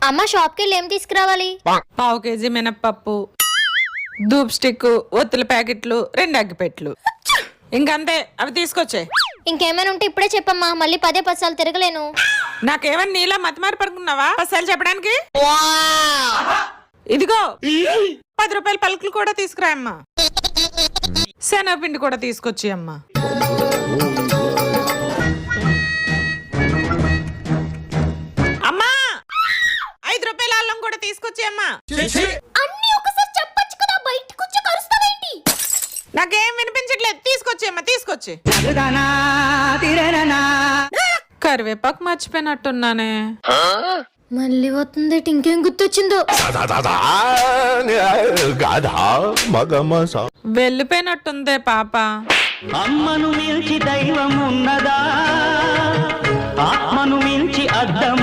అమ్మ షాప్ కి వెళ్ళి ఏం తీసుకురావాలి? 1/2 కేజీ మినప్పప్పు, ధూప్ స్టిక్, ఒత్తుల ప్యాకెట్లు, 2 అగ్గిపెట్లు, ఇంకంతే. అవి తీసుకొచ్చే. ఇంకేమైనా ఉంటే ఇప్పుడే చెప్పమ్మా, మళ్ళీ 10 సార్లు తిరగలేను. నాకేమన్నా నీలా మతిమారి పడుకున్నావా 10 సార్లు చెప్పడానికి? ఇదిగో 10 రూపాయల పలుకులు కూడా తీసుకురా అమ్మా. శనగపిండి కూడా తీసుకొచ్చి అమ్మా. అమ్మా 5 రూపాయల అల్లం కూడా తీసుకొచ్చి అమ్మా. అన్ని ఒకసారి చెప్పొచ్చు కదా, బయటికి వచ్చి కరుస్తావేంటి? నాకేం వినిపించట్లేదు. తీసుకొచ్చి అమ్మా, తీసుకొచ్చి. కరివేపాకు మర్చిపోయినట్టున్నానే. మళ్ళీ వస్తుంది, ఇంకేం గుర్తొచ్చిందో. వెళ్ళిపోయినట్టుందే పాప. అమ్మను మించి దైవం ఉన్నదా, ఆత్మను మించి అద్దం